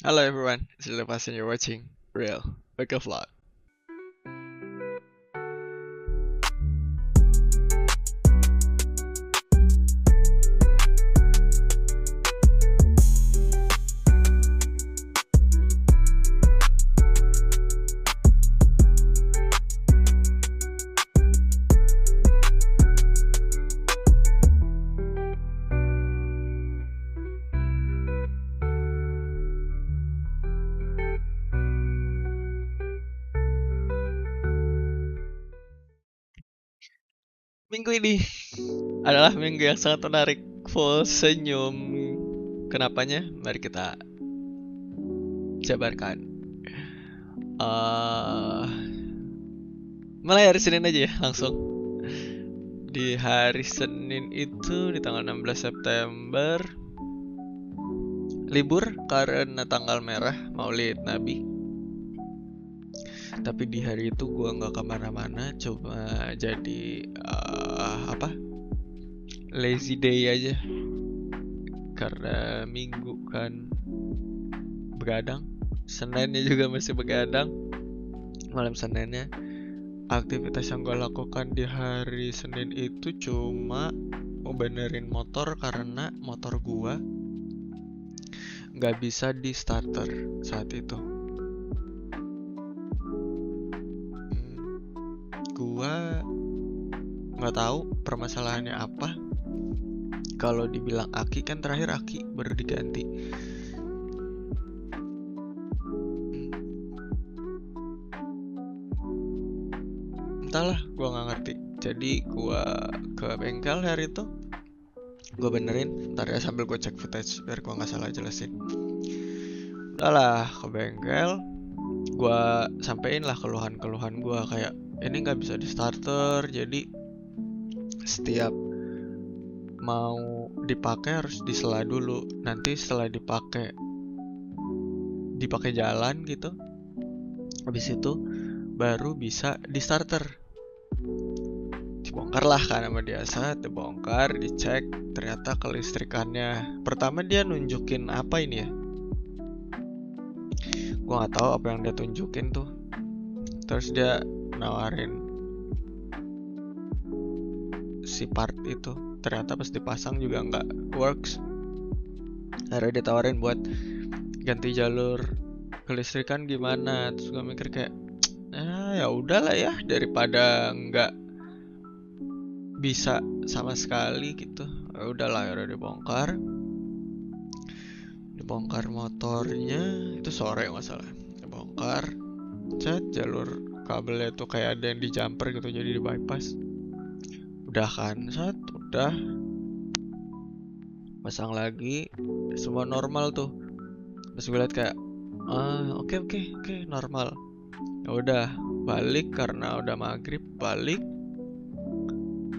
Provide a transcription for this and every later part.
Hello everyone, this is the person you're watching. Real. Wake up vlog. Minggu ini adalah minggu yang sangat menarik. Full senyum. Kenapanya? Mari kita jabarkan. eh Mulai hari Senin aja ya, langsung. Di hari Senin itu di tanggal 16 September libur karena tanggal merah Maulid Nabi. Tapi di hari itu gua nggak kemana-mana, cuma jadi lazy day aja karena minggu kan begadang. Seninnya juga masih begadang. Malam Seninnya aktivitas yang gue lakukan di hari Senin itu cuma mau benerin motor karena motor gua nggak bisa di starter saat itu. Gua nggak tahu permasalahannya apa. Kalau dibilang aki kan terakhir aki baru diganti. Entahlah, gua nggak ngerti. Jadi gua ke bengkel hari itu, gua benerin. Ntar ya sambil gua cek footage biar gua nggak salah jelasin. Udahlah ke bengkel, gua sampein lah keluhan-keluhan gua kayak ini nggak bisa di starter, jadi setiap mau dipakai harus disela dulu. Nanti setelah dipakai jalan gitu, habis itu baru bisa di starter. Dibongkar lah kan sama dia, saat dibongkar, dicek, ternyata kelistrikannya. Pertama dia nunjukin apa ini ya, gua nggak tahu apa yang dia tunjukin tuh. Terus dia nawarin si part itu, ternyata pas dipasang juga nggak works. Akhirnya dia tawarin buat ganti jalur kelistrikan gimana. Terus gue mikir kayak ya udahlah ya, daripada nggak bisa sama sekali gitu. Ya udahlah, udah dibongkar motornya itu sore nggak salah. Dibongkar, cat jalur kabelnya tuh kayak ada yang di jumper gitu, jadi di bypass. Udah kan, udah pasang lagi, semua normal tuh. Terus gue liat kayak oke normal. Ya udah balik karena udah maghrib, balik.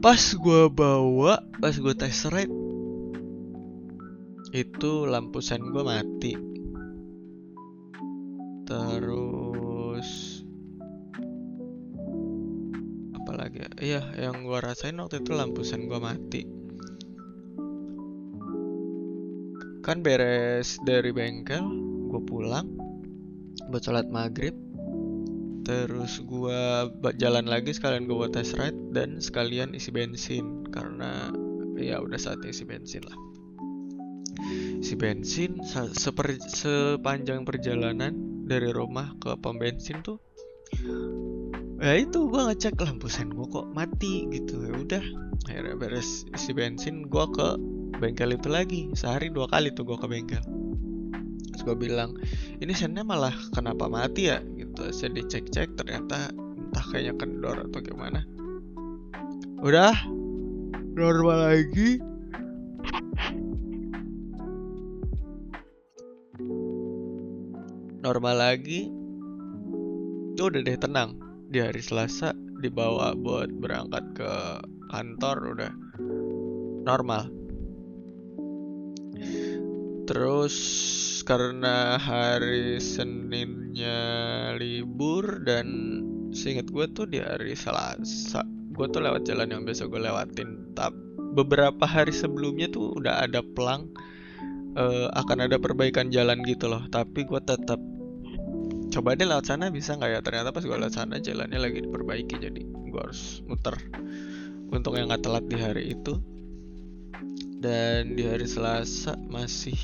Pas gue test ride itu lampu sen gue mati. Terus apalagi ya? Iya, yang gue rasain waktu itu lampu sen gue mati. Kan beres dari bengkel, gue pulang buat sholat maghrib. Terus gue jalan lagi, sekalian gue buat test ride dan sekalian isi bensin karena ya udah saatnya isi bensin lah. Isi bensin sepanjang perjalanan dari rumah ke pom bensin tuh, ya itu gue ngecek lampu sen gue kok mati gitu. Ya udah, akhirnya beres isi bensin gue ke bengkel itu lagi. Sehari 2 kali tuh gue ke bengkel. Terus gue bilang, ini sennya malah kenapa mati ya gitu. Saya dicek-cek, ternyata entah kayaknya kendor atau gimana. Udah normal lagi. Itu udah deh, tenang. Di hari Selasa dibawa buat berangkat ke kantor, udah normal. Terus karena hari Seninnya libur dan seinget gue tuh di hari Selasa gue tuh lewat jalan yang biasa gue lewatin. Tapi beberapa hari sebelumnya tuh udah ada pelang akan ada perbaikan jalan gitu loh. Tapi gue tetap coba deh lewat sana bisa nggak ya. Ternyata pas gue lewat sana jalannya lagi diperbaiki, jadi gue harus muter. Untung yang nggak telat di hari itu. Dan di hari Selasa masih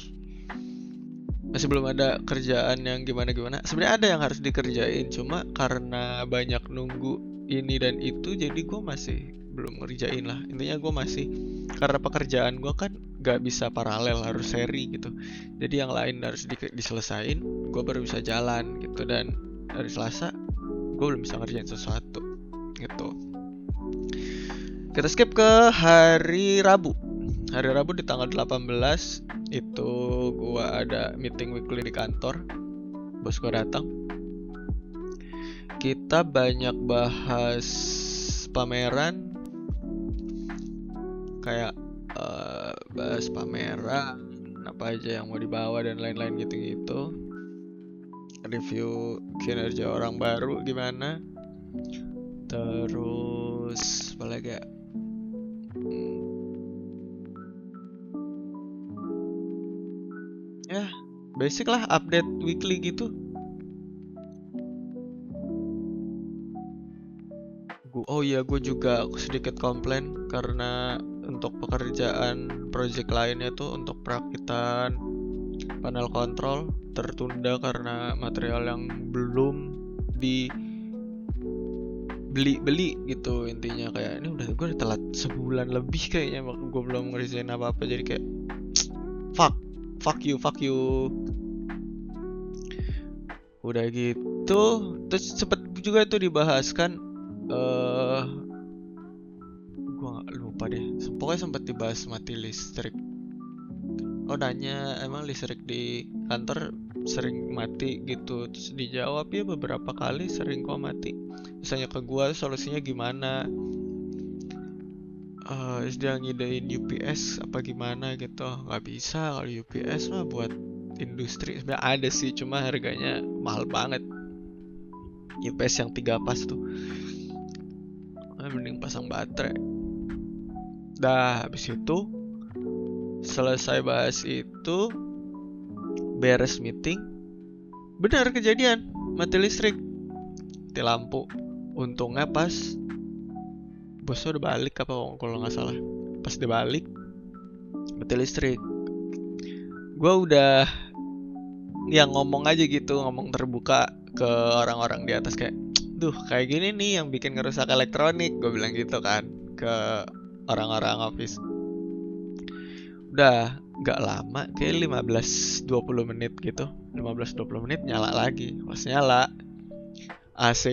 belum ada kerjaan yang gimana-gimana. Sebenarnya ada yang harus dikerjain, cuma karena banyak nunggu ini dan itu, jadi gue masih belum ngerjain lah. Intinya gue masih, karena pekerjaan gue kan gak bisa paralel, harus seri gitu. Jadi yang lain harus diselesain, gue baru bisa jalan gitu. Dan hari Selasa gue belum bisa ngerjain sesuatu gitu. Kita skip ke hari Rabu. Hari Rabu di tanggal 18 itu gua ada meeting weekly di kantor. Bos gua datang. Kita banyak bahas pameran, kayak bahas pameran, apa aja yang mau dibawa dan lain-lain gitu-gitu. Review kinerja orang baru gimana. Terus apa lagi ya? Ya, basic lah, update weekly gitu. Oh iya, gue juga sedikit komplain karena untuk pekerjaan project lainnya tuh untuk perakitan panel kontrol tertunda karena material yang belum dibeli gitu. Intinya kayak ini udah gue telat sebulan lebih kayaknya, gue belum ngerjain apa-apa, jadi kayak fuck you. Udah gitu terus sempet juga tuh dibahas kan, gue nggak lupa deh, pokoknya sempet dibahas mati listrik. Oh, nanya emang listrik di kantor sering mati gitu, terus dijawab ya beberapa kali sering kok mati. Misalnya ke gue solusinya gimana, dia ngidein UPS apa gimana gitu. Nggak bisa, kalau UPS mah buat industri. Sebenarnya ada sih, cuma harganya mahal banget. UPS yang 3 pas tuh, mending pasang baterai. Dah habis itu selesai bahas itu, beres meeting, benar kejadian mati listrik, mati lampu. Untungnya pas bosnya udah balik apa kalau nggak salah, pas dia balik mati listrik. Gue udah yang ngomong aja gitu, ngomong terbuka ke orang-orang di atas kayak, duh kayak gini nih yang bikin ngerusak elektronik, gue bilang gitu kan ke orang-orang office. Udah gak lama, kayak 15-20 menit gitu, 15-20 menit nyala lagi. Pas nyala, AC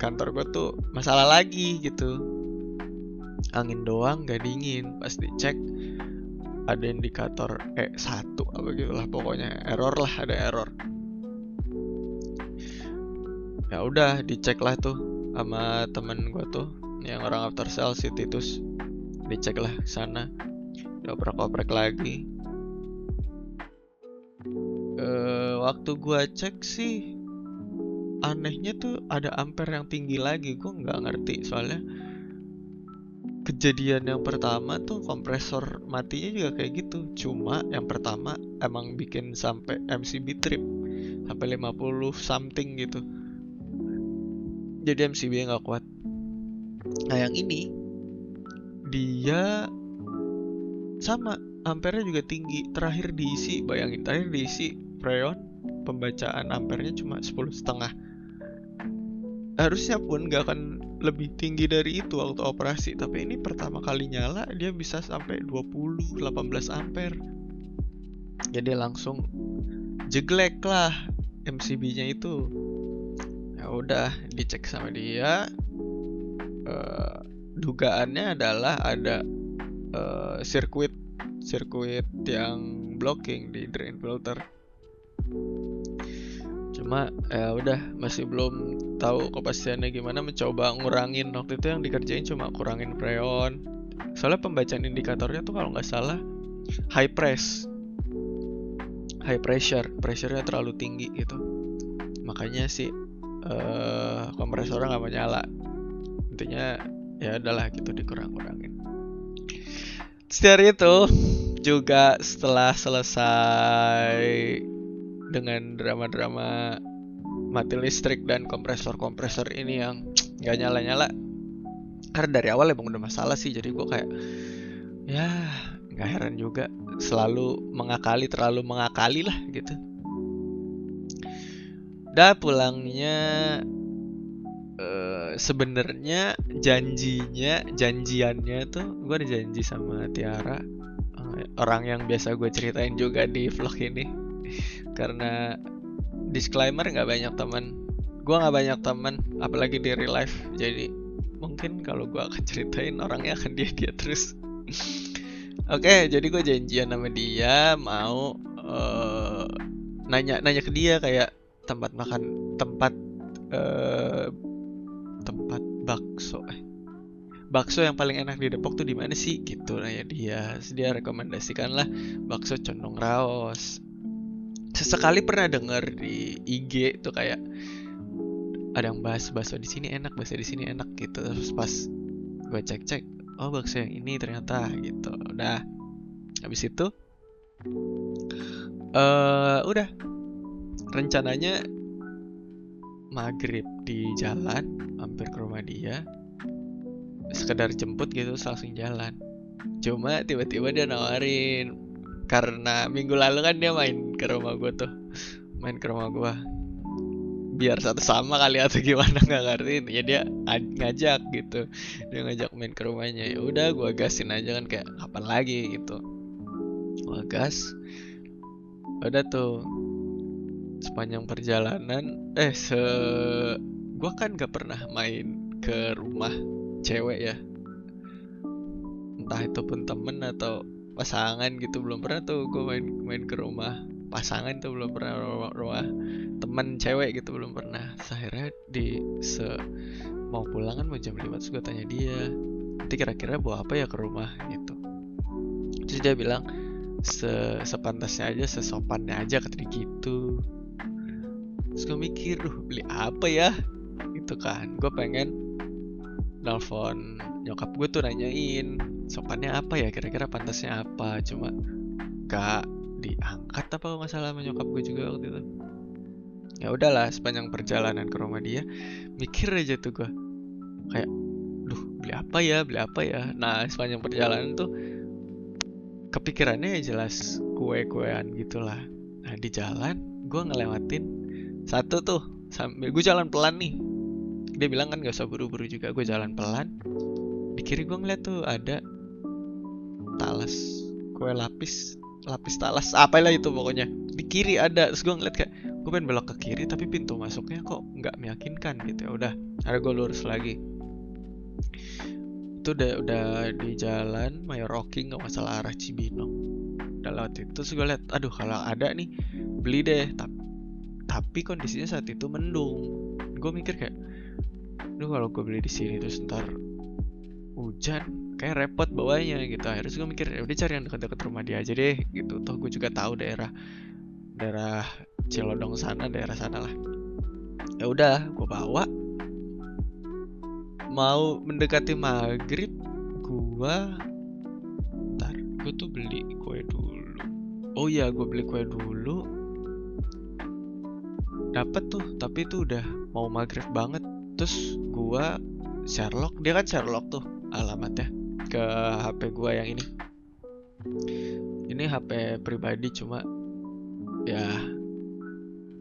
kantor gua tuh masalah lagi gitu. Angin doang gak dingin. Pas dicek ada indikator E1 apa gitu lah, pokoknya error lah, ada error. Ya udah dicek lah tuh sama temen gua tuh yang orang after sales si Titus. Dicek lah sana, dioprek-oprek lagi. Waktu gua cek sih anehnya tuh ada ampere yang tinggi lagi. Gua nggak ngerti, soalnya kejadian yang pertama tuh kompresor matinya juga kayak gitu. Cuma yang pertama emang bikin sampai MCB trip sampai 50 something gitu, jadi MCB nggak kuat. Nah yang ini dia sama, ampernya juga tinggi. Terakhir diisi, bayangin, terakhir diisi freon, pembacaan ampernya cuma 10,5. Harusnya pun gak akan lebih tinggi dari itu waktu operasi, tapi ini pertama kali nyala dia bisa sampai 18 ampere. Jadi langsung jeglek lah MCB-nya itu. Ya udah dicek sama dia, dugaannya adalah ada sirkuit yang blocking di drain filter. Cuma ya udah masih belum tahu kepastiannya gimana. Mencoba ngurangin, waktu itu yang dikerjain cuma kurangin freon. Soalnya pembacaan indikatornya tuh kalau nggak salah high pressure-nya terlalu tinggi gitu. Makanya sih kompresornya nggak menyala. Intinya ya adalah gitu, dikurang-kurangin. Setelah itu juga setelah selesai dengan drama-drama mati listrik dan kompresor ini yang nggak nyala-nyala, karena dari awal emang udah masalah sih, jadi gue kayak ya nggak heran juga terlalu mengakali lah gitu. Udah pulangnya sebenarnya janjiannya tuh gue ada janji sama Tiara, orang yang biasa gue ceritain juga di vlog ini. Karena disclaimer, nggak banyak teman, apalagi di real life, jadi mungkin kalau gue akan ceritain orangnya akan dia terus. Oke, jadi gue janjian sama dia mau nanya ke dia kayak tempat bakso yang paling enak di Depok tuh di mana sih gitu. Nanya dia rekomendasikan lah bakso Condong Raos. Sesekali pernah denger di IG tuh kayak ada yang bahas bakso di sini enak gitu. Terus pas gue cek, oh bakso yang ini ternyata gitu. Udah habis itu udah rencananya maghrib di jalan hampir ke rumah dia, sekedar jemput gitu langsung jalan. Cuma tiba-tiba dia nawarin, karena minggu lalu kan dia main ke rumah gue, biar satu sama kali atau gimana nggak ngerti ya, dia ngajak gitu, dia ngajak main ke rumahnya. Ya udah gue gasin aja kan, kayak kapan lagi gitu, gue gas. Udah tuh sepanjang perjalanan gue kan gak pernah main ke rumah cewek ya, entah itu pun temen atau pasangan gitu, belum pernah tuh gue main ke rumah pasangan tuh, belum pernah rumah temen cewek gitu, belum pernah. Akhirnya mau pulang kan mau jam 5, terus gue tanya dia, nanti kira-kira bawa apa ya ke rumah gitu. Terus dia bilang sepantasnya aja, sesopannya aja, kata dia gitu. Terus gue mikir, beli apa ya gitu kan. Gue pengen nelfon nyokap gue tuh nanyain sopannya apa ya, kira-kira pantasnya apa, cuma gak diangkat apa masalah sama nyokap gue juga waktu itu. Ya udahlah, sepanjang perjalanan ke rumah dia mikir aja tuh gue kayak beli apa ya. Nah sepanjang perjalanan tuh kepikirannya ya jelas kue-kuean gitulah. Nah di jalan gue ngelewatin satu tuh, sambil gue jalan pelan nih, dia bilang kan gak usah buru-buru juga, gue jalan pelan. Di kiri gue ngeliat tuh ada talas, kue lapis talas, apalah itu pokoknya di kiri ada. Terus gue ngeliat kayak, gue pengen belok ke kiri tapi pintu masuknya kok nggak meyakinkan gitu. Ya udah, ada gue lurus lagi. Itu udah di jalan Mayor Oking, nggak masalah, arah Cibinong. Udah lewat itu, terus gue liat, aduh kalau ada nih beli deh. Tapi kondisinya saat itu mendung. Gue mikir kayak, kalau gue beli di sini terus ntar hujan, kayak repot bawanya gitu. Akhirnya gue mikir, ya udah cari yang dekat-dekat rumah dia aja deh gitu. Toh gue juga tahu daerah Cilodong sana, daerah sana lah. Ya udah, gue bawa. Mau mendekati maghrib, gue tuh beli kue dulu. Oh iya, gue beli kue dulu. Dapet tuh, tapi itu udah mau maghrib banget. Terus gue Sherlock, dia kan Sherlock tuh alamatnya ke HP gue yang ini HP pribadi, cuma ya.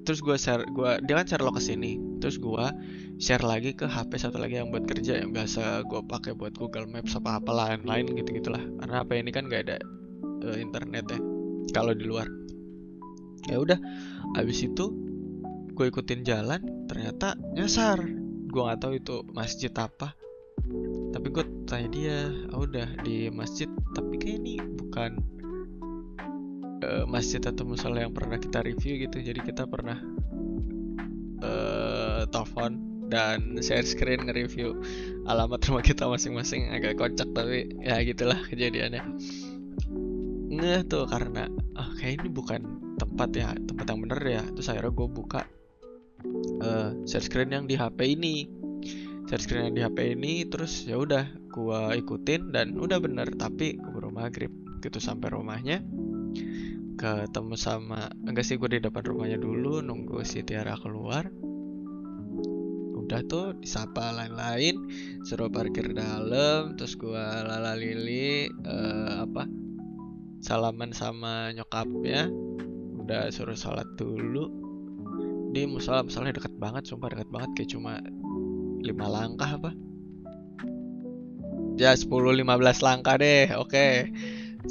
Terus dia kan Sherlock kesini, terus gue share lagi ke HP satu lagi yang buat kerja, yang biasa gue pakai buat Google Maps apa lain gitu-gitulah. Karena HP ini kan gak ada internet ya kalau di luar. Ya udah, abis itu gue ikutin jalan, ternyata nyasar. Gue nggak tahu itu masjid apa, tapi gue tanya dia, udah di masjid, tapi kayak ini bukan masjid atau musola yang pernah kita review gitu. Jadi kita pernah telepon dan share screen nge-review alamat rumah kita masing-masing. Agak kocak tapi ya gitulah kejadiannya. Nggak tuh, karena kayak ini bukan tempat yang bener ya. Terus akhirnya gue buka share screen yang di HP ini, terus ya udah gue ikutin dan udah bener. Tapi keburu maghrib, begitu sampai rumahnya ketemu sama, enggak sih, gue di depan rumahnya dulu nunggu si Tiara keluar. Udah tuh disapa lain-lain, suruh parkir dalam, terus gue lalalili salaman sama nyokapnya, udah suruh sholat dulu di musola deket banget, sumpah deket banget, kayak cuma 5 langkah apa ya, 10-15 langkah deh. Oke.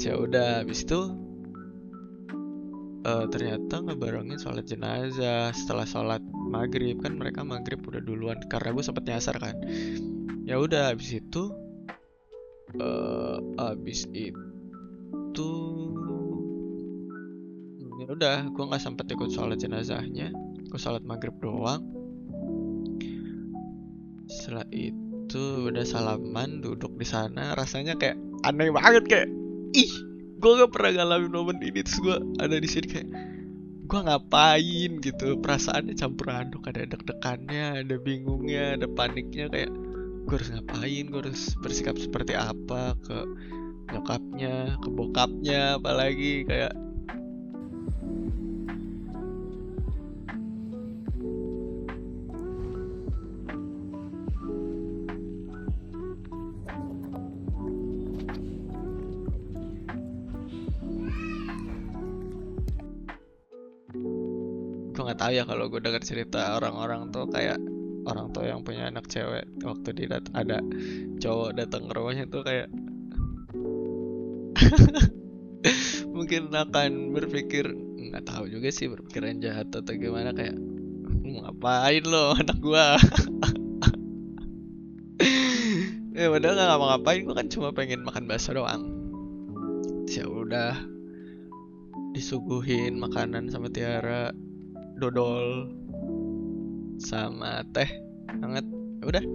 Ya udah, habis itu ternyata ngebarengin sholat jenazah. Setelah sholat maghrib, kan mereka maghrib udah duluan karena gue sempet nyasar kan. Ya udah, habis itu ya udah, gue nggak sempet ikut sholat jenazahnya, gue sholat maghrib doang. Setelah itu udah salaman, duduk di sana, rasanya kayak aneh banget, kayak ih, gue gak pernah ngalamin momen ini. Terus gue ada di sini kayak gue ngapain gitu, perasaannya campur aduk, ada deg-degannya, ada bingungnya, ada paniknya, kayak gue harus ngapain, gue harus bersikap seperti apa ke nyokapnya, ke bokapnya, apalagi kayak gue nggak tahu ya, kalau gue dengar cerita orang-orang tuh kayak orang tua yang punya anak cewek, waktu ada cowok datang ke rumahnya tuh kayak mungkin akan berpikir, nggak tahu juga sih, berpikiran jahat atau gimana, kayak mau ngapain lo anak gua. Padahal nggak mau ngapain, gua kan cuma pengen makan bakso doang. Ya udah, disuguhin makanan sama Tiara, dodol sama teh hangat. Udah,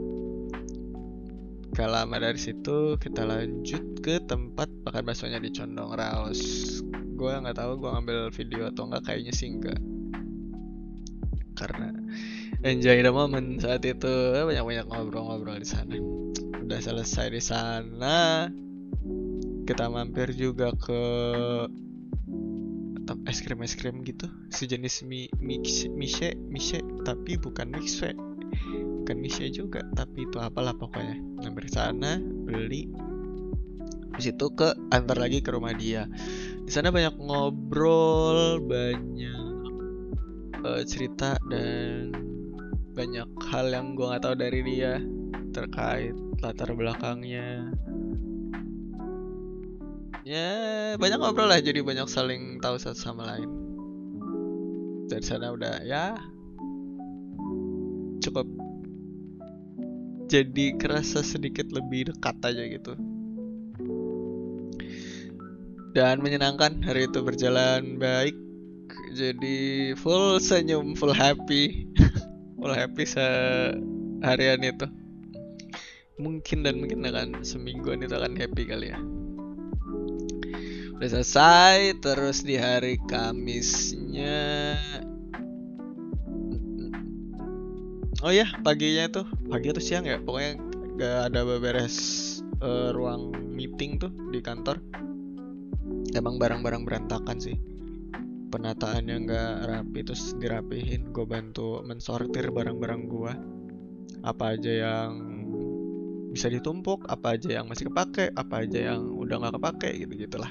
gak lama dari situ kita lanjut ke tempat makan baksonya di Condong Raos. Gue nggak tahu gue ngambil video atau enggak, kayaknya sih enggak, karena enjoy the moment saat itu, banyak-banyak ngobrol-ngobrol di sana. Udah selesai di sana, kita mampir juga ke es krim gitu, sejenis mise, tapi bukan mixe, bukan mise juga, tapi itu apalah pokoknya. Mampir sana, beli, habis itu antar lagi ke rumah dia. Di sana banyak ngobrol, banyak cerita, dan banyak hal yang gue nggak tahu dari dia terkait latar belakangnya. Ya banyak ngobrol lah, jadi banyak saling tahu satu sama lain. Dari sana udah ya cukup jadi kerasa sedikit lebih dekat aja gitu. Dan menyenangkan, hari itu berjalan baik. Jadi full senyum, full happy. Full happy seharian itu. Mungkin akan semingguan itu akan happy kali ya. Udah selesai, terus di hari Kamisnya, oh ya, pagi atau siang ya, pokoknya gak ada beberes ruang meeting tuh di kantor. Emang barang-barang berantakan sih, penataannya nggak rapi, terus dirapihin. Gue bantu mensortir barang-barang gue, apa aja yang bisa ditumpuk, apa aja yang masih kepake, apa aja yang udah nggak kepake, gitu-gitulah.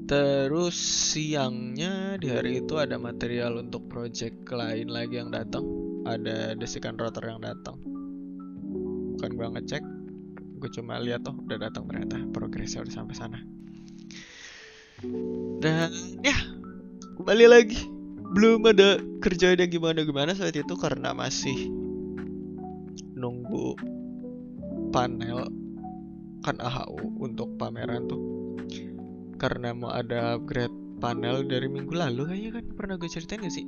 Terus siangnya di hari itu ada material untuk project lain lagi yang datang, ada desikan rotor yang datang. Bukan gue ngecek, gue cuma lihat udah datang, ternyata progresnya udah sampai sana. Dan ya, kembali lagi, belum ada kerjaan yang gimana saat itu karena masih nunggu panel kan AHU untuk pameran tuh, karena mau ada upgrade panel dari minggu lalu kayaknya, kan pernah gue ceritain gak sih?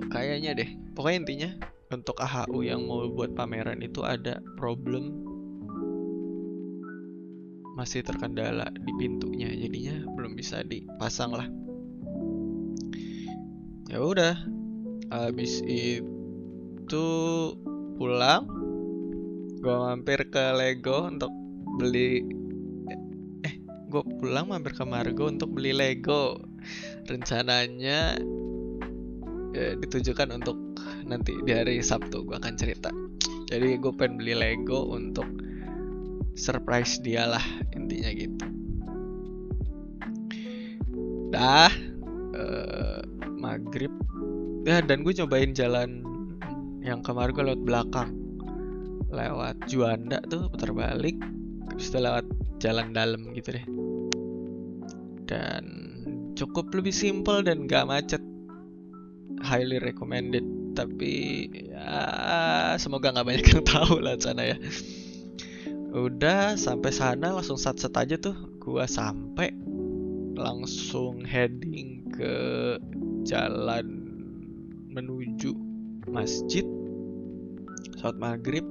Kayaknya deh. Pokoknya intinya untuk AHU yang mau buat pameran itu ada problem, masih terkendala di pintunya, jadinya belum bisa dipasang lah. Ya udah, habis itu pulang, gue mampir ke Lego untuk beli gue pulang mampir ke Margo untuk beli Lego. Rencananya ditujukan untuk nanti di hari Sabtu gue akan cerita. Jadi gue pengen beli Lego untuk surprise dia lah, intinya gitu. Dah maghrib ya, dan gue cobain jalan yang ke Margo lewat belakang, lewat Juanda tuh, putar balik, habis itu lewat jalan dalam gitu deh. Dan cukup lebih simple dan gak macet. Highly recommended. Tapi ya semoga gak banyak yang tahu lah sana ya. Udah sampai sana langsung sat-sat aja tuh. Gua sampai langsung heading ke jalan menuju masjid, sholat maghrib.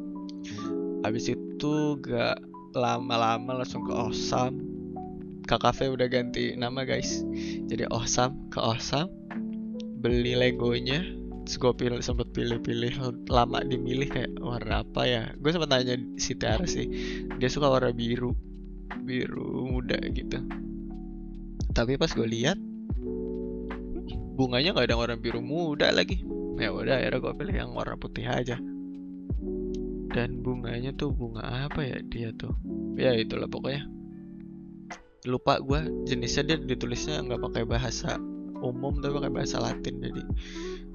Habis itu gak lama-lama langsung ke Osam. Cafe udah ganti nama guys, jadi Osam. Ke Osam beli Legonya. Terus gue sempet pilih-pilih, lama dimilih kayak warna apa ya. Gue sempet nanya si Tiara sih, dia suka warna biru muda gitu. Tapi pas gue lihat bunganya nggak ada warna biru muda lagi. Ya udah, akhirnya gue pilih yang warna putih aja. Dan bunganya tuh bunga apa ya dia tuh, ya itulah pokoknya. Lupa gue jenisnya, dia ditulisnya nggak pakai bahasa umum tapi pakai bahasa Latin, jadi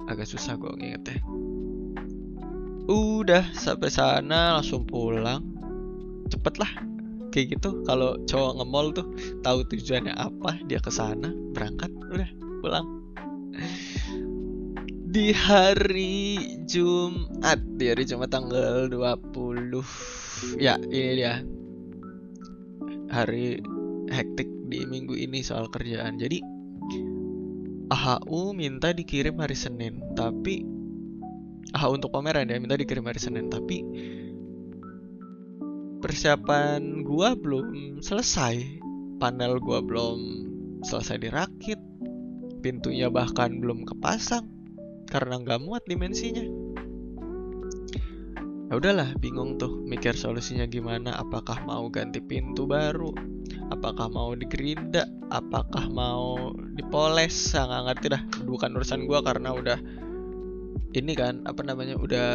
agak susah gue ngingetnya. Udah sampai sana langsung pulang, cepet lah kayak gitu. Kalau cowok nge-mall tuh tahu tujuannya apa, dia kesana berangkat udah pulang. Di hari Jumat tanggal 20, ya ini dia hari hektik di minggu ini soal kerjaan. Jadi AHU minta dikirim hari Senin, tapi AHU untuk pameran ya minta dikirim hari Senin, tapi persiapan gua belum selesai, panel gua belum selesai dirakit, pintunya bahkan belum kepasang karena nggak muat dimensinya. Ya udahlah, bingung tuh mikir solusinya gimana. Apakah mau ganti pintu baru, apakah mau digerinda, apakah mau dipoles, nggak ngerti dah. Bukan urusan gue karena udah ini kan udah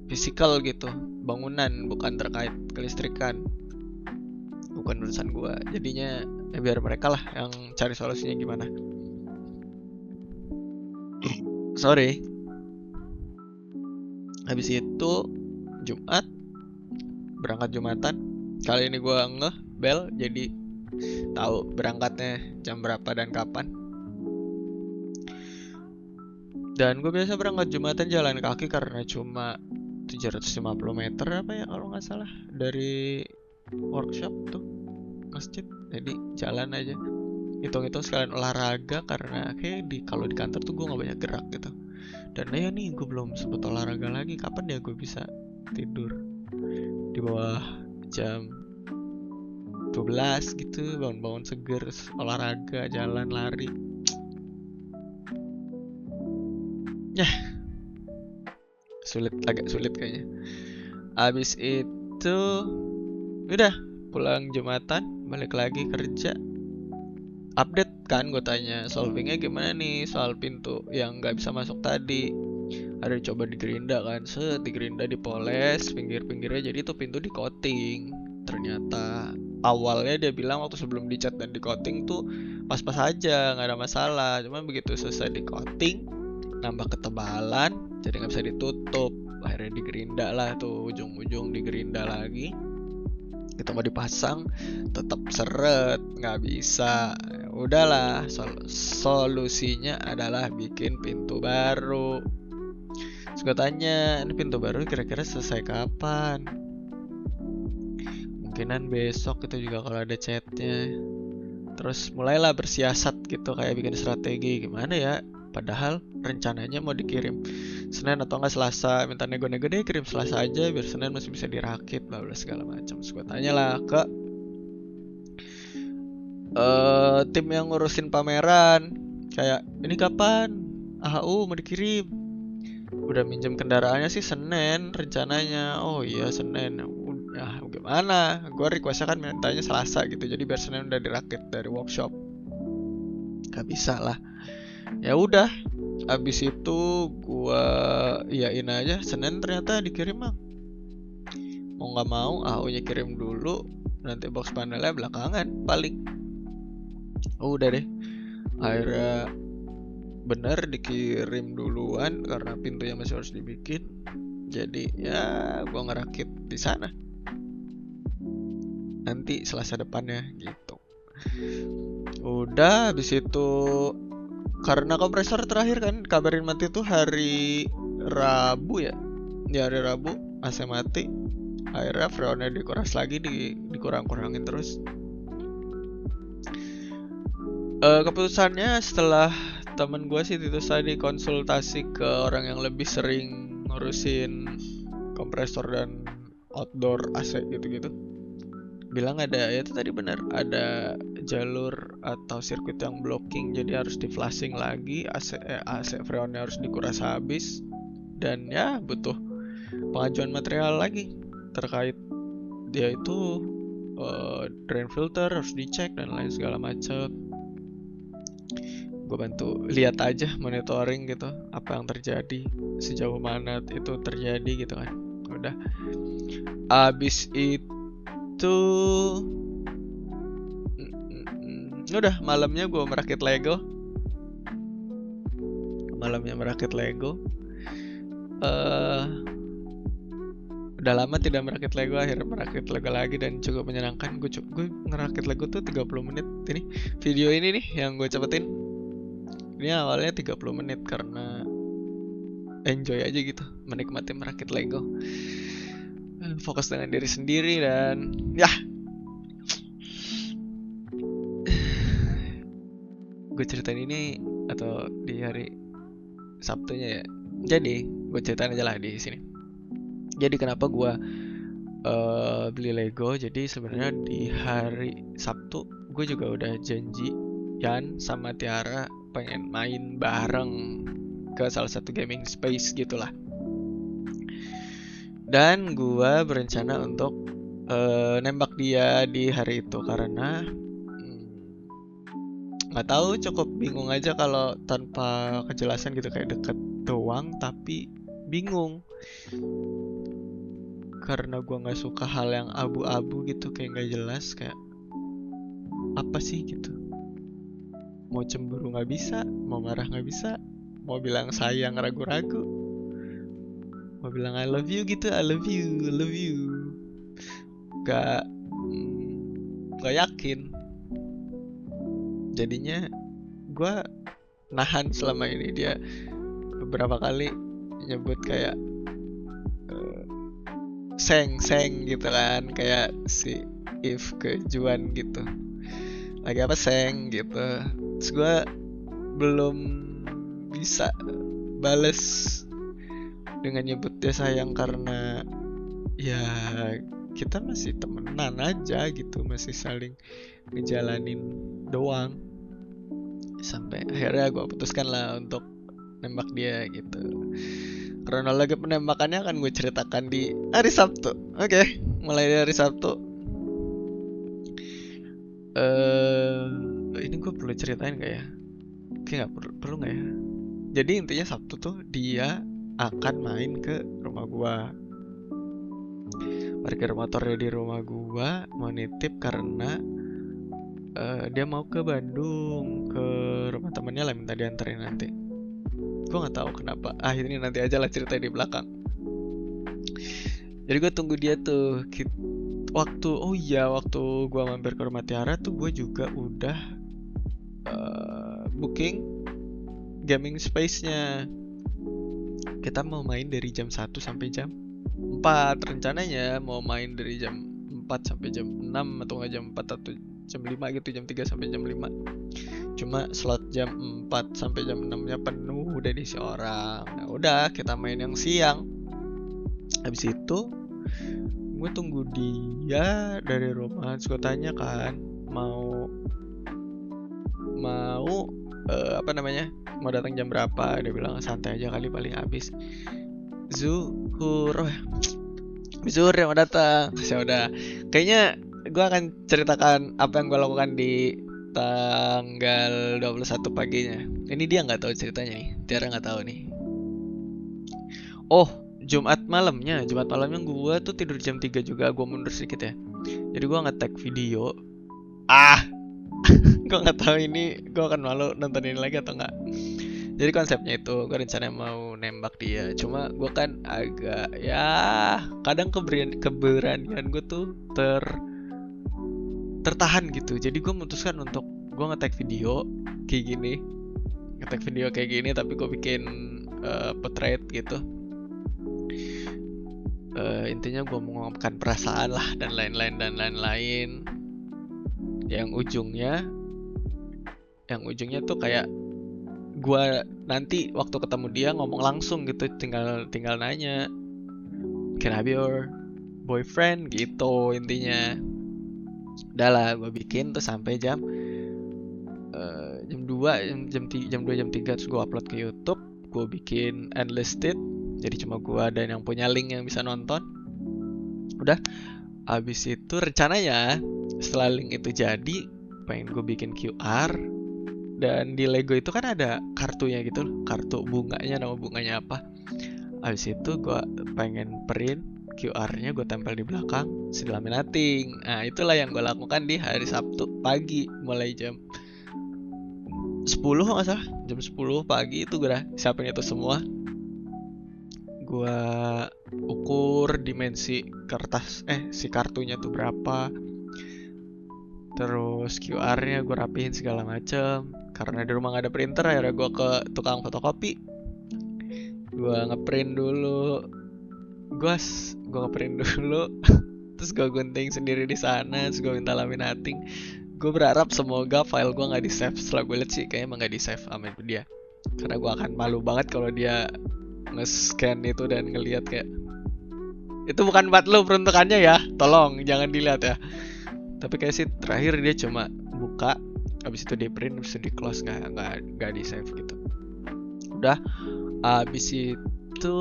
fisikal gitu, bangunan, bukan terkait kelistrikan, bukan urusan gue. Jadinya ya biar mereka lah yang cari solusinya gimana. Sorry. Habis itu Jumat, berangkat Jumatan. Kali ini gue ngeh bel, jadi tahu berangkatnya jam berapa dan kapan. Dan gue biasa berangkat Jumatan jalan kaki karena cuma 750 meter apa ya kalau nggak salah dari workshop tuh masjid. Jadi jalan aja, hitung-hitung sekalian olahraga karena kayak kalau di kantor tuh gue nggak banyak gerak gitu. Dan ya nih gue belum sempet olahraga lagi. Kapan ya gue bisa tidur di bawah jam 12 gitu, bangun-bangun seger, olahraga, jalan, lari. Ya agak sulit kayaknya. Abis itu udah pulang Jumatan, balik lagi kerja. Update kan, gue tanya solvingnya gimana nih soal pintu yang nggak bisa masuk tadi. Ada coba digerinda kan, digerinda, dipoles pinggir-pinggirnya, jadi tuh pintu di coating. Ternyata awalnya dia bilang waktu sebelum dicat dan di coating tuh pas-pas aja, nggak ada masalah. Cuman begitu selesai di coating nambah ketebalan, jadi nggak bisa ditutup. Akhirnya digerinda lah tuh, ujung-ujung digerinda lagi. Kita mau dipasang tetap seret, nggak bisa. Udahlah, solusinya adalah bikin pintu baru. Terus gue tanya, ini pintu baru kira-kira selesai kapan? Mungkinan besok itu juga kalau ada chatnya. Terus mulailah bersiasat gitu, kayak bikin strategi gimana ya. Padahal rencananya mau dikirim Senin atau enggak Selasa. Minta nego-nego deh kirim Selasa aja biar Senin masih bisa dirakit, bla bla segala macam. Terus gue tanya lah ke tim yang ngurusin pameran, kayak ini kapan AHU mau dikirim. udah minjem kendaraannya sih Senin rencananya. Oh iya Senin. Udah gimana? Gue requestnya kan mintanya Selasa gitu. Jadi biar Senin udah dirakit dari workshop. Gak bisa lah. Ya udah. Abis itu gue iyain aja. Senin ternyata dikirim Mang. Mau nggak mau AO-nya kirim dulu. Nanti box panelnya belakangan paling. Udah deh. Akhirnya bener dikirim duluan karena pintunya masih harus dibikin. Jadi ya gua ngerakit di sana nanti Selasa depannya gitu. Udah habis itu karena kompresor terakhir kan kabarin mati tuh hari Rabu ya. Di hari Rabu AC mati. Akhirnya freonnya dikuras lagi, dikurang-kurangin terus. Keputusannya setelah temen gue sih itu tadi konsultasi ke orang yang lebih sering ngurusin kompresor dan outdoor AC gitu-gitu, bilang ada ya itu tadi benar ada jalur atau sirkuit yang blocking, jadi harus di flashing lagi, AC freonnya harus dikuras habis, dan ya butuh pengajuan material lagi terkait dia itu drain filter harus dicek dan lain segala macam. Gue bantu lihat aja, monitoring gitu apa yang terjadi, sejauh mana itu terjadi gitu kan. Udah abis itu udah malamnya gue merakit Lego. Udah lama tidak merakit Lego, akhirnya merakit Lego lagi dan cukup menyenangkan. Gue ngerakit Lego tuh 30 menit. Ini video ini nih yang gue cepetin. Ini awalnya 30 menit karena enjoy aja gitu, menikmati merakit Lego, fokus dengan diri sendiri. Dan ya gue ceritain ini atau di hari Sabtunya ya. Jadi gue ceritain aja lah di sini. Jadi kenapa gue beli Lego? Jadi sebenarnya di hari Sabtu gue juga udah janjian sama Tiara pengen main bareng ke salah satu gaming space gitulah. Dan gue berencana untuk nembak dia di hari itu karena nggak tahu, cukup bingung aja kalau tanpa kejelasan gitu, kayak deket doang tapi bingung karena gue nggak suka hal yang abu-abu gitu, kayak nggak jelas, kayak apa sih gitu. Mau cemburu nggak bisa, mau marah nggak bisa, mau bilang sayang ragu-ragu, mau bilang I love you gitu, I love you, nggak yakin. Jadinya gue nahan selama ini. Dia beberapa kali nyebut kayak seng gitu kan, kayak si If ke Juan gitu, lagi apa seng gitu. Terus gue belum bisa bales dengan nyebut dia sayang karena ya kita masih temenan aja gitu, masih saling ngejalanin doang. Sampai akhirnya gue putuskan lah untuk nembak dia gitu. Kronologi penembakannya akan gue ceritakan di hari Sabtu. Oke, mulai dari hari Sabtu. Ini gue perlu ceritain gak ya? Oke, gak perlu gak ya? Jadi intinya Sabtu tuh dia akan main ke rumah gue, parkir motornya di rumah gue, mau nitip karena dia mau ke Bandung ke rumah temannya lah, minta dianterin nanti. Gue nggak tahu kenapa. Ini nanti aja lah cerita di belakang. Jadi gue tunggu dia tuh. Waktu gue mampir ke rumah Tiara tuh gue juga udah booking gaming space-nya. Kita mau main dari jam 1 sampai jam 4. Rencananya mau main dari jam 4 sampai jam 6 atau nggak jam 4 atau jam 5 gitu, jam 3 sampai jam 5. Cuma slot jam 4 sampai jam 6-nya penuh, udah diisi orang. Nah, udah kita main yang siang. Habis itu gue tunggu dia dari rumah. Terus gue tanya kan mau apa namanya, mau datang jam berapa. Dia bilang santai aja kali, paling habis zuhur. Zuhur yang mau datang. Ya udah, kayaknya gue akan ceritakan apa yang gue lakukan di tanggal 21 paginya. Ini dia nggak tahu ceritanya nih, Tiara nggak tahu nih. Oh, Jumat malamnya gue tuh tidur jam 3 juga. Gue mundur sedikit ya. Jadi gue nge-tag video. Gue nggak tahu ini gue akan malu nonton ini lagi atau nggak. Jadi konsepnya itu gue rencana mau nembak dia. Cuma gue kan agak ya, kadang keberanian gue tuh tertahan gitu. Jadi gue memutuskan untuk gue nge-tag video kayak gini. Nge-tag video kayak gini tapi gue bikin portrait gitu. Intinya gue mengungkapkan perasaan lah dan lain-lain. Yang ujungnya tuh kayak gue nanti waktu ketemu dia ngomong langsung gitu, tinggal nanya, can I be your boyfriend gitu intinya. Udah lah, gue bikin tuh sampai jam 2, jam 3 terus gue upload ke YouTube. Gue bikin unlisted, jadi cuma gue dan yang punya link yang bisa nonton. Udah, abis itu rencananya setelah link itu jadi, pengen gue bikin QR. Dan di Lego itu kan ada kartunya gitu loh, kartu bunganya, nama bunganya apa. Abis itu gue pengen print QR-nya, gue tempel di belakang, dilaminating. Nah itulah yang gue lakukan di hari Sabtu pagi, mulai jam 10 nggak salah, jam 10 pagi itu gue udah siapin itu semua. Gue ukur dimensi kertas, si kartunya tuh berapa. Terus QR-nya gue rapihin segala macem. Karena di rumah gak ada printer, akhirnya gue ke tukang fotokopi. Gue ngeprint dulu. Gue ngeprint dulu. Terus gue gunting sendiri di sana. Terus gue minta laminating. Gue berharap semoga file gue gak di save. Setelah gue liat sih kayaknya emang gak di save sama dia. Karena gue akan malu banget kalau dia nge-scan itu dan ngelihat kayak, itu bukan buat lo peruntukannya ya, tolong jangan dilihat ya. Tapi kayak sih terakhir dia cuma buka, abis itu di print, abis itu di close, nggak di save gitu. Udah, abis itu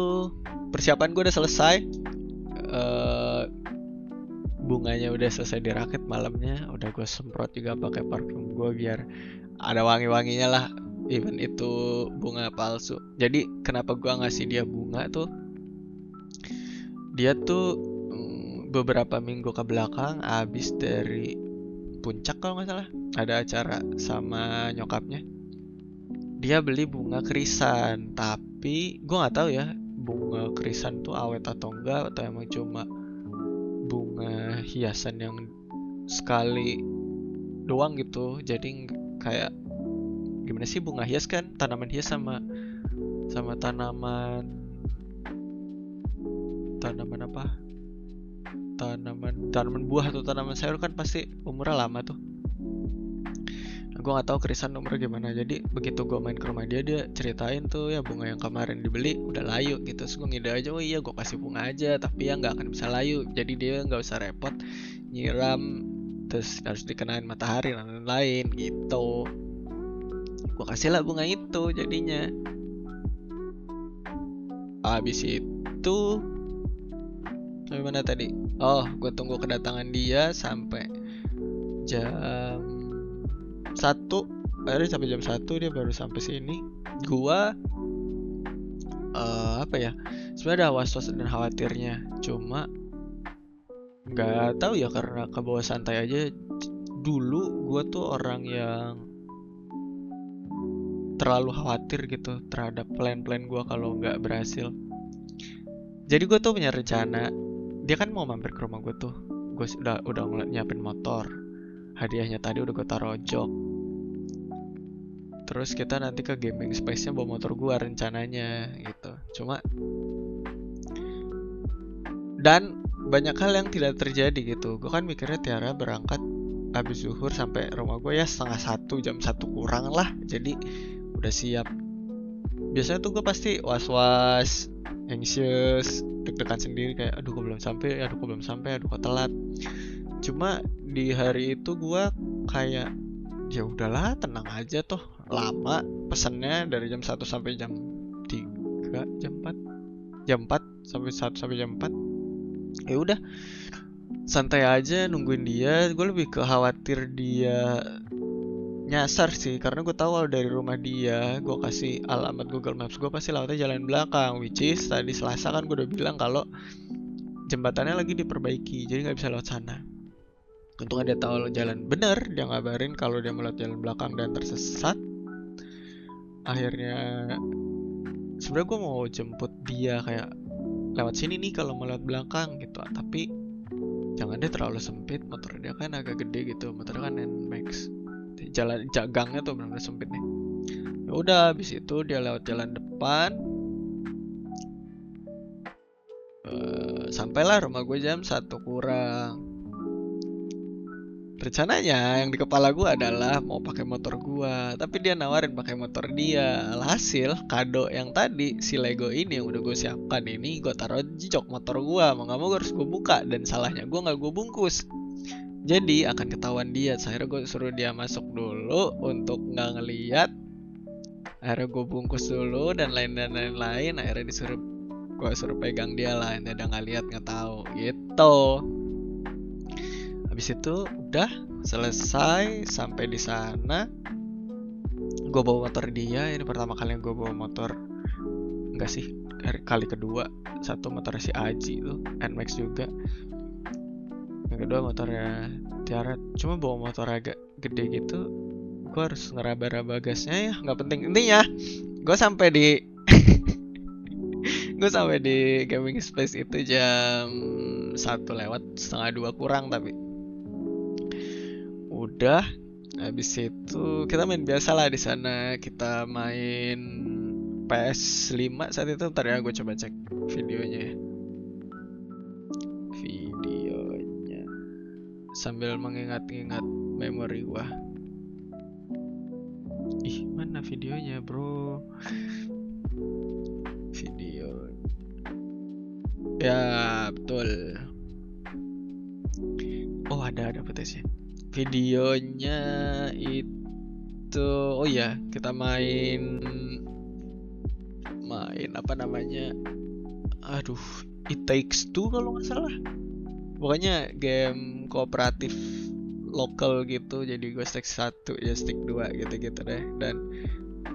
persiapan gue udah selesai. Bunganya udah selesai dirakit malamnya. Udah gue semprot juga pakai parfum gue biar ada wangi-wanginya lah, even itu bunga palsu. Jadi kenapa gue ngasih dia bunga tuh, dia tuh beberapa minggu ke belakang abis dari puncak kalau nggak salah, ada acara sama nyokapnya, dia beli bunga kerisan. Tapi gue nggak tahu ya bunga kerisan tuh awet atau enggak, atau emang cuma bunga hiasan yang sekali doang gitu. Jadi kayak gimana sih, bunga hias kan tanaman hias sama tanaman apa, tanaman buah atau tanaman sayur kan pasti umurnya lama tuh. Nah, gue nggak tahu kerisan umurnya gimana. Jadi begitu gue main ke rumah dia ceritain tuh ya bunga yang kemarin dibeli udah layu gitu. Terus gue ngide aja, oh iya gue kasih bunga aja, tapi ya nggak akan bisa layu. Jadi dia nggak usah repot nyiram, terus harus dikenain matahari dan lain-lain gitu. Gue kasih lah bunga itu jadinya. Abis itu gimana tadi? Oh, gue tunggu kedatangan dia sampai jam 1. Akhirnya sampai jam 1 dia baru sampai sini. Gua apa ya? Sebenarnya ada was-was dan khawatirnya. Cuma nggak tahu ya, karena kebawa santai aja. Dulu gua tuh orang yang terlalu khawatir gitu terhadap plan-plan gua kalau nggak berhasil. Jadi gue tuh punya rencana. Dia kan mau mampir ke rumah gue tuh. Gue udah nyiapin motor. Hadiahnya tadi udah gue taruh jok. Terus kita nanti ke gaming space-nya bawa motor gue rencananya gitu. Cuma dan banyak hal yang tidak terjadi gitu. Gue kan mikirnya Tiara berangkat habis zuhur sampai rumah gue ya setengah 1, jam 1 kurang lah. Jadi udah siap. Biasanya tuh gue pasti was-was, anxious, deg-degan sendiri kayak aduh kok belum sampai, aduh kok telat. Cuma di hari itu gue kayak ya udahlah, tenang aja toh, lama pesennya dari jam 1 sampai jam 3, jam 4 sampai 1 sampai jam 4. Ya udah, santai aja nungguin dia. Gue lebih ke khawatir dia nyasar sih, karena gue tahu kalau dari rumah dia gue kasih alamat Google Maps, gue pasti lewatnya jalan belakang, which is tadi Selasa kan gue udah bilang kalau jembatannya lagi diperbaiki, jadi nggak bisa lewat sana. Untung dia tahu jalan bener, dia ngabarin kalau dia melewat jalan belakang dan tersesat. Akhirnya sebenarnya gue mau jemput dia kayak lewat sini nih kalau mau lewat belakang gitu, tapi jangan dia terlalu sempit, motor dia kan agak gede gitu, motor kan NMAX, jalan gangnya tuh benar-benar sempit nih. Ya udah, habis itu dia lewat jalan depan, sampailah rumah gue jam 1 kurang. Rencananya yang di kepala gue adalah mau pakai motor gue, tapi dia nawarin pakai motor dia. Alhasil kado yang tadi si Lego ini yang udah gue siapkan ini gue taruh di jok motor gue, mau nggak mau gue harus gue buka, dan salahnya gue nggak gue bungkus. Jadi akan ketahuan dia. Akhirnya gue suruh dia masuk dulu untuk nggak ngeliat. Akhirnya gue bungkus dulu dan lain-lain. Akhirnya gue suruh pegang dia lah. Ini udah nggak lihat, nggak tahu gitu. Habis itu udah selesai sampai di sana. Gue bawa motor dia. Ini pertama kali gue bawa motor. Enggak sih, kali kedua. Satu motor si Aji tuh, NMAX juga. Yang kedua motornya Tiara. Cuma bawa motor agak gede gitu, gue harus ngeraba-raba gasnya ya. Nggak penting, intinya gue sampai di gaming space itu jam 1 lewat setengah 2 kurang. Tapi udah, habis itu kita main biasa lah di sana. Kita main PS5 saat itu. Ntar ya gue coba cek videonya sambil mengingat-ingat memori gua. Ih, mana videonya, bro? Video. Ya, betul. Oh, ada footage-nya. Videonya itu, oh ya, kita main apa namanya? Aduh, It Takes Two kalau nggak salah. Pokoknya game kooperatif lokal gitu. Jadi gue stick 1, ya stick 2 gitu-gitu deh. Dan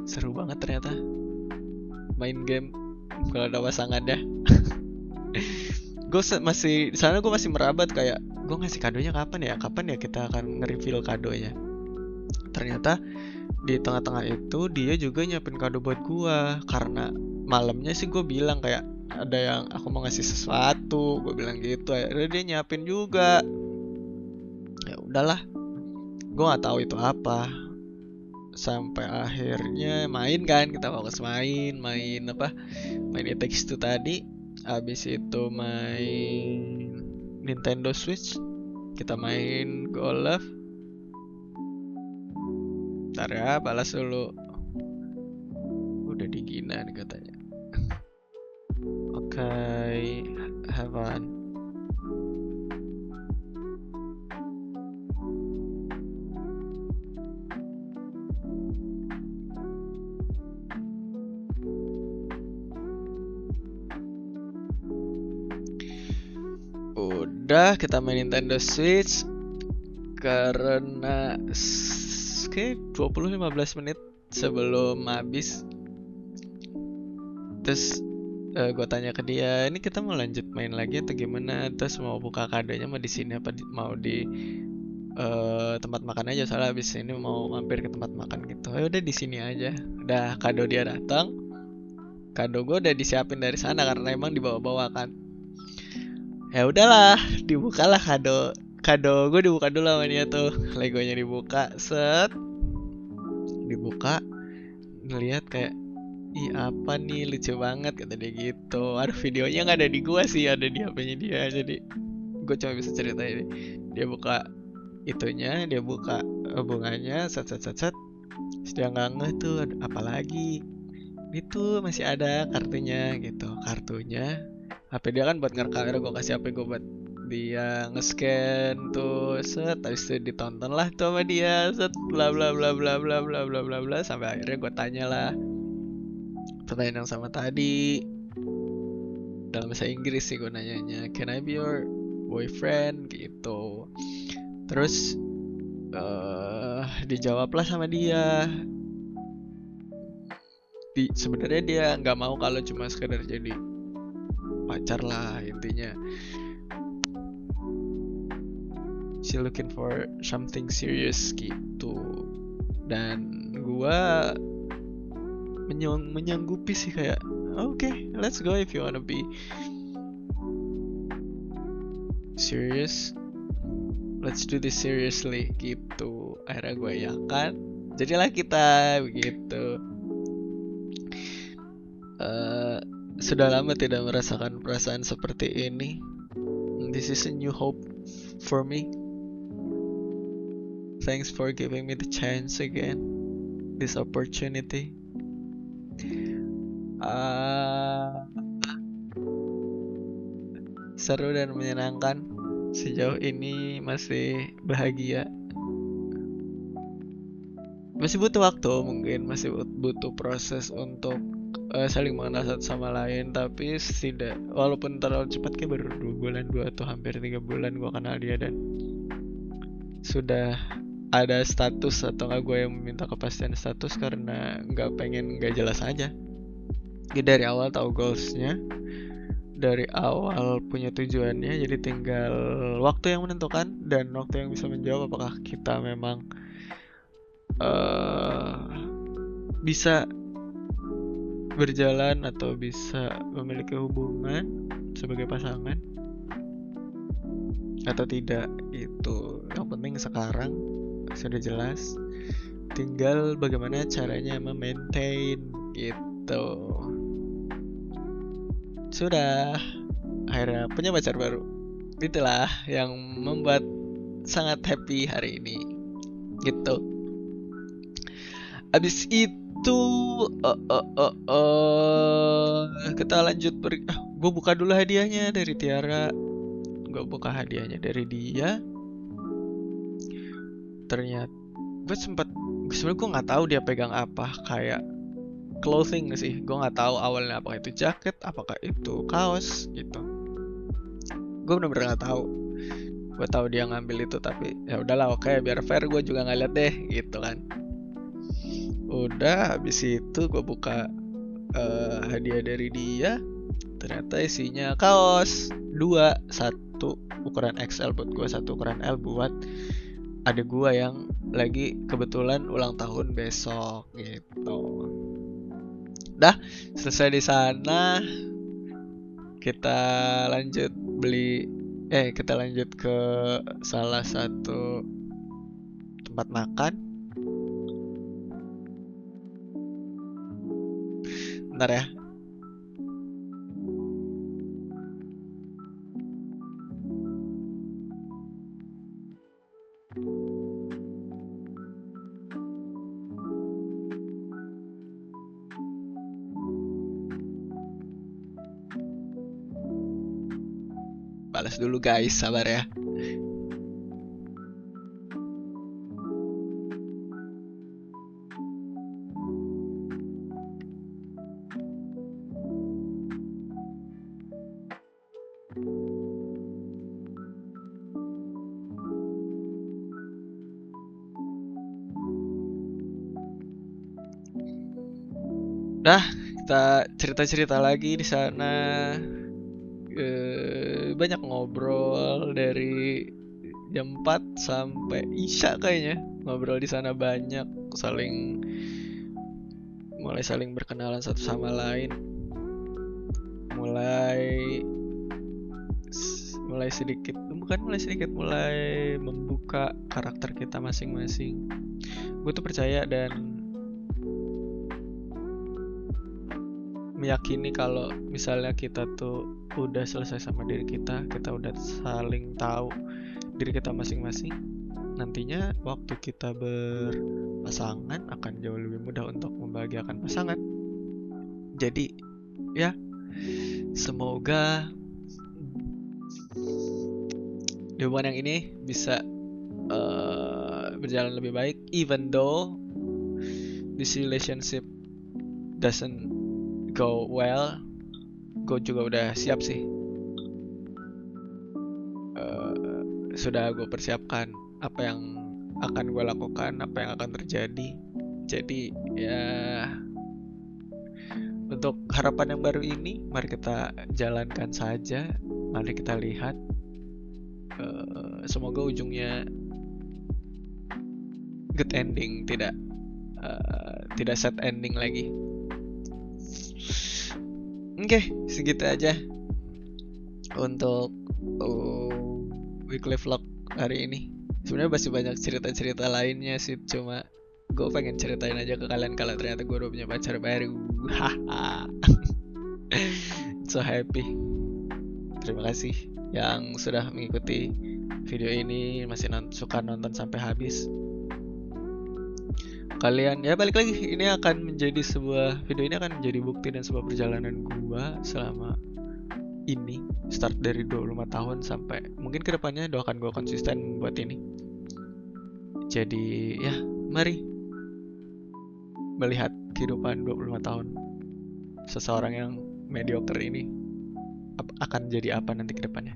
seru banget ternyata main game kalau ada pasangannya. Gue masih di sana, gue masih merabat kayak gue ngasih kadonya kapan ya kita akan nge-reveal kadonya. Ternyata di tengah-tengah itu dia juga nyiapin kado buat gue. Karena malamnya sih gue bilang kayak ada yang aku mau ngasih sesuatu, gue bilang gitu. Akhirnya dia nyiapin juga. Ya udahlah, gue nggak tahu itu apa. Sampai akhirnya main kan, kita fokus main apa, main It Takes Two tadi. Abis itu main Nintendo Switch, kita main golf. Ntar ya, balas dulu. Udah digina nih katanya. Okay, have fun. Udah, kita main Nintendo Switch karena kayak 20-15 menit sebelum habis. Terus gue tanya ke dia, ini kita mau lanjut main lagi atau gimana? Terus mau buka kadonya mau di sini apa mau di tempat makan aja, soalnya habis ini mau mampir ke tempat makan gitu. Ya udah di sini aja. Udah, kado dia datang. Kado gue udah disiapin dari sana karena emang dibawa-bawa kan. Ya udahlah, dibukalah kado gue dibuka dulu sama dia tuh. Legonya dibuka, set. Dibuka, ngeliat kayak, ih apa nih, lucu banget kata dia gitu. Aduh, videonya nggak ada di gua sih, ada di HP-nya dia. Jadi gue cuma bisa ceritain ini. Dia buka itunya, dia buka bunganya, set. Terus dia nggak ngeh tuh, apa lagi? Itu masih ada kartunya gitu. Kartunya HP dia kan buat ngerekam. Gue kasih HP gue buat dia nge-scan tuh set, habis itu ditonton lah tuh sama dia set, bla bla bla bla bla bla bla bla bla, sampai akhirnya gue tanya lah pertanyaan yang sama tadi dalam bahasa Inggris sih gue nanyanya, can I be your boyfriend gitu. Terus dijawablah sama dia, sebenarnya dia nggak mau kalau cuma sekedar jadi pacar lah intinya. She looking for something serious gitu. Dan gua menyanggupi sih kayak okay, let's go if you wanna be serious, let's do this seriously gitu. Akhirnya gue yakan, jadilah kita begitu. Sudah lama tidak merasakan perasaan seperti ini. This is a new hope for me. Thanks for giving me the chance again, this opportunity. Seru dan menyenangkan. Sejauh ini masih bahagia. Masih butuh waktu mungkin, masih butuh proses untuk saling mengenal satu sama lain, tapi tidak, walaupun terlalu cepat, kayak baru 2 bulan, 2 atau hampir 3 bulan gue kenal dia dan sudah ada status atau nggak, gue yang meminta kepastian status karena nggak jelas aja. Jadi dari awal tahu goalsnya, dari awal punya tujuannya, jadi tinggal waktu yang menentukan dan waktu yang bisa menjawab apakah kita memang bisa berjalan atau bisa memiliki hubungan sebagai pasangan atau tidak. Itu yang penting sekarang sudah jelas, tinggal bagaimana caranya memaintain gitu. Sudah akhirnya punya pacar baru, itulah yang membuat sangat happy hari ini gitu. Abis itu kita lanjut gue buka dulu hadiahnya dari Tiara. Gue buka hadiahnya dari dia. Ternyata gue sebenarnya gue nggak tahu dia pegang apa, kayak clothing sih. Gue nggak tahu awalnya apakah itu jaket, apakah itu kaos gitu. Gue bener-bener nggak tahu. Gue tahu dia ngambil itu, tapi ya udahlah, oke, biar fair, gue juga nggak lihat deh gitu kan. Udah habis itu gue buka hadiah dari dia. Ternyata isinya kaos 2, 1 ukuran XL buat gue, 1 ukuran L buat adik gue yang lagi kebetulan ulang tahun besok gitu. Dah selesai di sana, kita lanjut kita lanjut ke salah satu tempat makan. Bentar ya. Balas dulu guys, sabar ya. Dah, kita cerita-cerita lagi di sana. Banyak ngobrol dari jam 4 sampai Isya kayaknya. Ngobrol di sana banyak, mulai saling berkenalan satu sama lain. Mulai membuka karakter kita masing-masing. Gue tuh percaya dan meyakini kalau misalnya kita tuh udah selesai sama diri kita udah saling tahu diri kita masing-masing, nantinya waktu kita berpasangan akan jauh lebih mudah untuk membahagiakan pasangan. Jadi ya, semoga di hubungan yang ini bisa berjalan lebih baik, even though this relationship doesn't go well. Gue juga udah siap sih, sudah gue persiapkan apa yang akan gue lakukan, apa yang akan terjadi. Jadi ya, untuk harapan yang baru ini, mari kita jalankan saja, mari kita lihat. Semoga ujungnya good ending, tidak sad ending lagi. Oke, segitu aja untuk weekly vlog hari ini. Sebenarnya masih banyak cerita-cerita lainnya sih, cuma gue pengen ceritain aja ke kalian kalau ternyata gue udah punya pacar baru. Haha. So happy. Terima kasih yang sudah mengikuti video ini, masih suka nonton sampai habis. Kalian ya, balik lagi, ini akan menjadi sebuah video ini akan menjadi bukti dan sebuah perjalanan gua selama ini, start dari 25 tahun sampai mungkin kedepannya doakan gua konsisten buat ini. Jadi ya, mari melihat kehidupan 25 tahun seseorang yang mediocre ini akan jadi apa nanti kedepannya.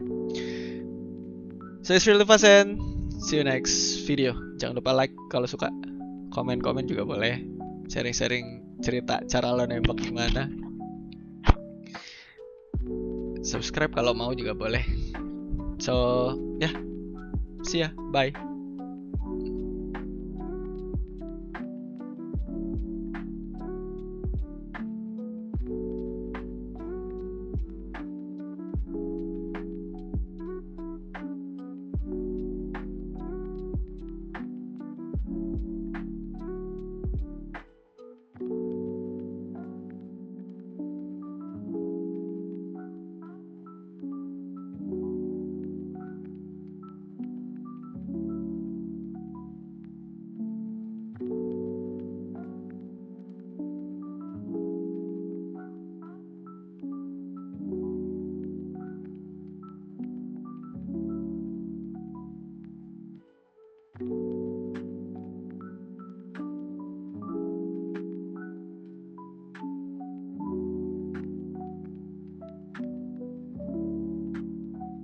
So it's really fast and see you next video. Jangan lupa like kalau suka, komen-komen juga boleh, sharing-sharing cerita cara lo nembak gimana, subscribe kalau mau juga boleh. So ya, see ya, bye.